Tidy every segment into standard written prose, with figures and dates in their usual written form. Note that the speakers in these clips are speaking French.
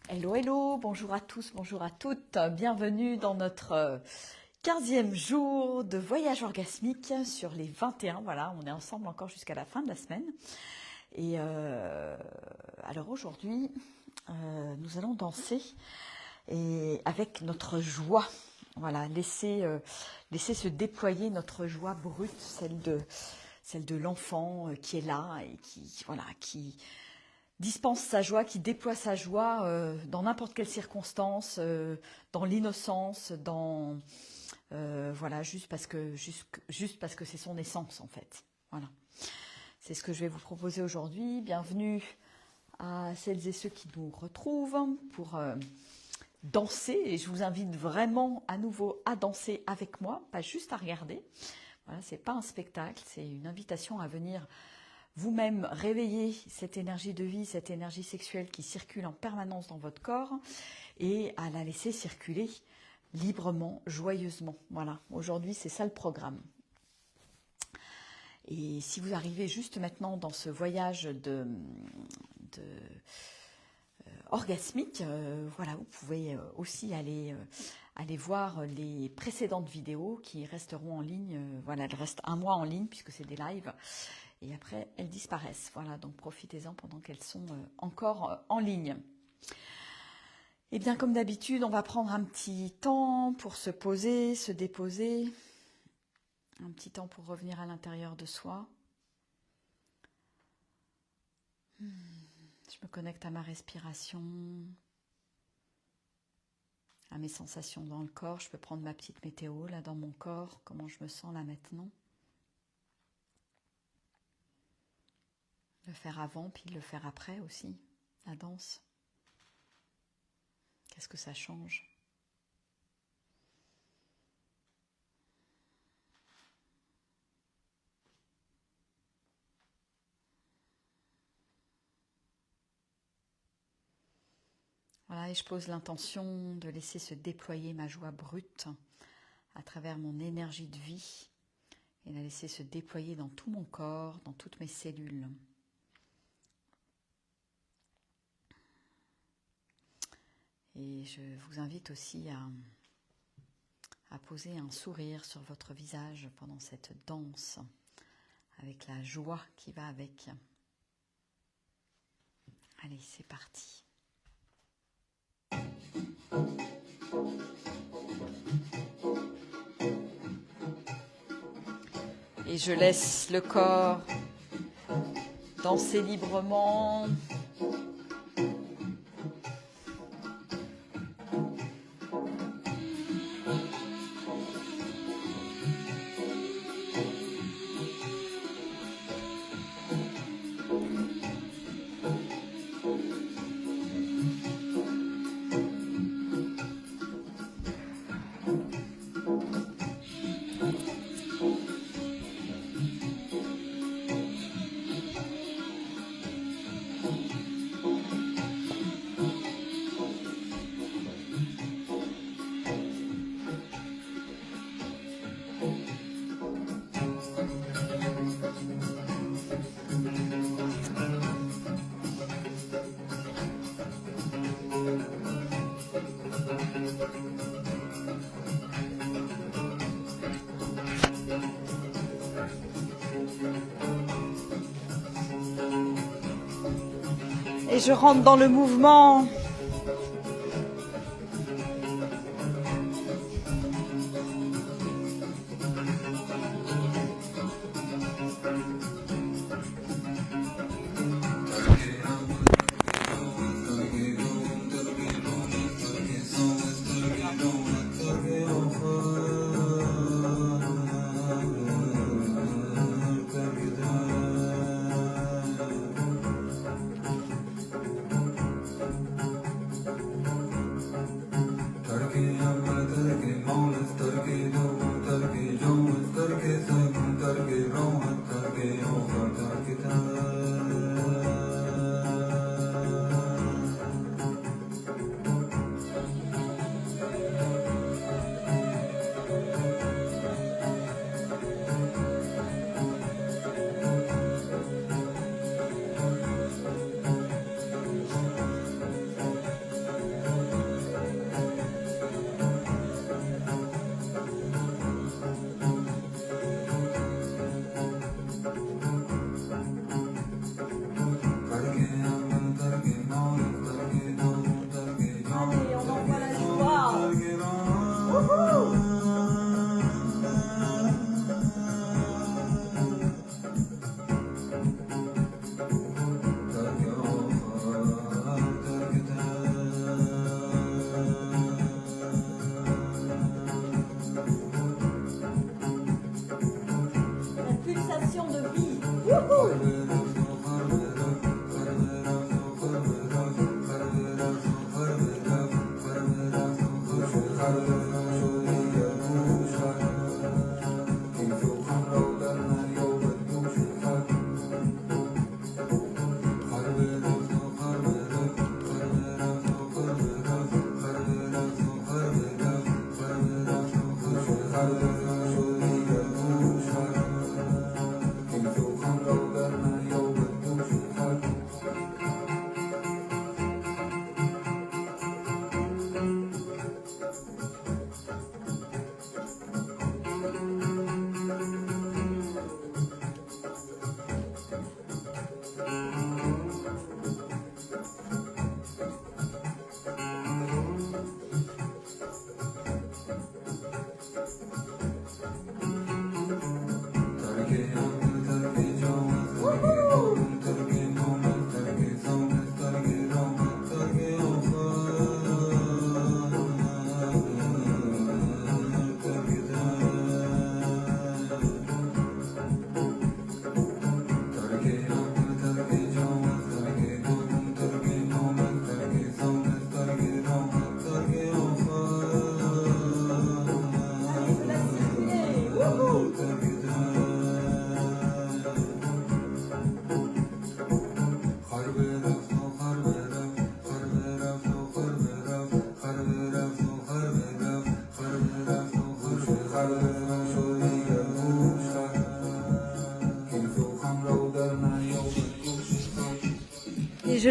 Hello, hello, bonjour à tous, bonjour à toutes. Bienvenue dans notre 15e jour de voyage orgasmique sur les 21. Voilà, on est ensemble encore jusqu'à la fin de la semaine. Et alors aujourd'hui, nous allons danser et avec notre joie. Voilà, laisser se déployer notre joie brute, celle de l'enfant qui est là et qui dispense sa joie, qui déploie sa joie dans n'importe quelle circonstance, dans l'innocence, juste parce que c'est son essence en fait. Voilà. C'est ce que je vais vous proposer aujourd'hui. Bienvenue à celles et ceux qui nous retrouvent pour danser. Et je vous invite vraiment à nouveau à danser avec moi, pas juste à regarder. Voilà, c'est pas un spectacle, c'est une invitation à venir vous-même réveiller cette énergie de vie, cette énergie sexuelle qui circule en permanence dans votre corps et à la laisser circuler librement, joyeusement. Voilà, aujourd'hui c'est ça le programme. Et si vous arrivez juste maintenant dans ce voyage orgasmique, voilà, vous pouvez aussi aller voir les précédentes vidéos qui resteront en ligne. Voilà, elles restent un mois en ligne puisque c'est des lives. Et après, elles disparaissent. Voilà, donc profitez-en pendant qu'elles sont encore en ligne. Et bien, comme d'habitude, on va prendre un petit temps pour se poser, se déposer. Un petit temps pour revenir à l'intérieur de soi. Je me connecte à ma respiration, à mes sensations dans le corps. Je peux prendre ma petite météo là dans mon corps, comment je me sens là maintenant. Le faire avant, puis le faire après aussi, la danse. Qu'est-ce que ça change ? Voilà, et je pose l'intention de laisser se déployer ma joie brute à travers mon énergie de vie et la laisser se déployer dans tout mon corps, dans toutes mes cellules. Et je vous invite aussi à poser un sourire sur votre visage pendant cette danse, avec la joie qui va avec. Allez, c'est parti. Et je laisse le corps danser librement. Et je rentre dans le mouvement.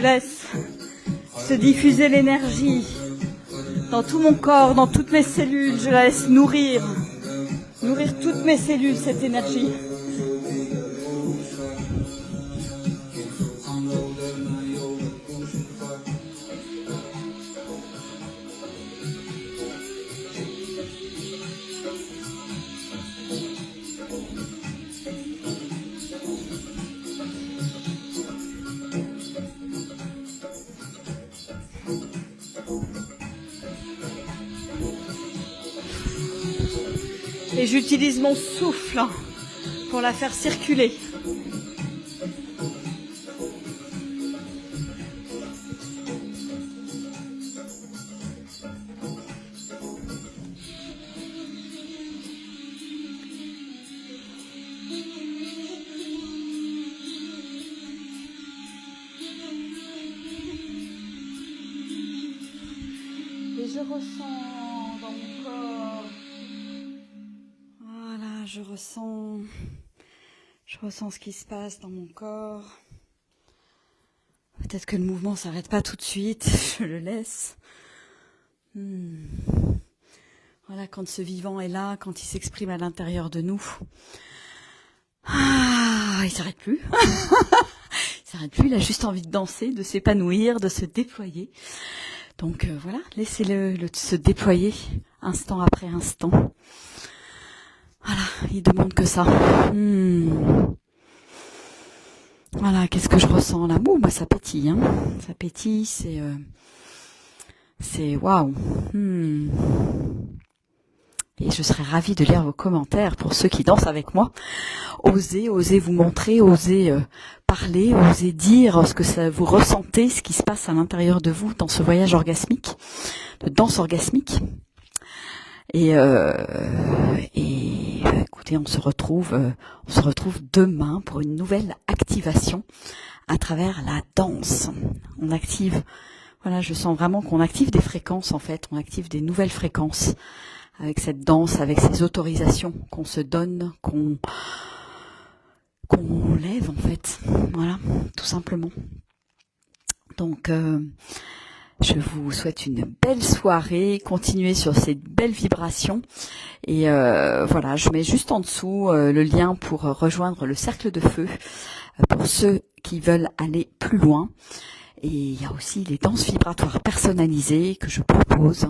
laisse se diffuser l'énergie dans tout mon corps, dans toutes mes cellules. Je la laisse nourrir toutes mes cellules, cette énergie. Et j'utilise mon souffle pour la faire circuler. Et je ressens dans mon corps. Voilà, je ressens ce qui se passe dans mon corps. Peut-être que le mouvement s'arrête pas tout de suite, je le laisse. Voilà, quand ce vivant est là, quand il s'exprime à l'intérieur de nous, il s'arrête plus. Il s'arrête plus, il a juste envie de danser, de s'épanouir, de se déployer. Donc voilà, laissez-le se déployer instant après instant. Voilà, il demande que ça. Voilà, qu'est-ce que je ressens là? Moi, ça pétille, hein. Ça pétille, c'est waouh. Et je serais ravie de lire vos commentaires pour ceux qui dansent avec moi. Osez vous montrer, osez parler, osez dire ce que ça vous ressentez, ce qui se passe à l'intérieur de vous dans ce voyage orgasmique, de danse orgasmique. Et écoutez, on se retrouve demain pour une nouvelle activation à travers la danse. On active, voilà, je sens vraiment qu'on active des fréquences en fait, on active des nouvelles fréquences avec cette danse, avec ces autorisations qu'on se donne, qu'on lève en fait, voilà, tout simplement. Donc je vous souhaite une belle soirée, continuez sur ces belles vibrations et voilà, je mets juste en dessous le lien pour rejoindre le cercle de feu pour ceux qui veulent aller plus loin. Et il y a aussi les danses vibratoires personnalisées que je propose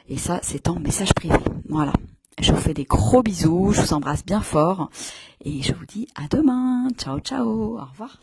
et ça c'est en message privé. Voilà, je vous fais des gros bisous, je vous embrasse bien fort et je vous dis à demain. Ciao ciao, au revoir.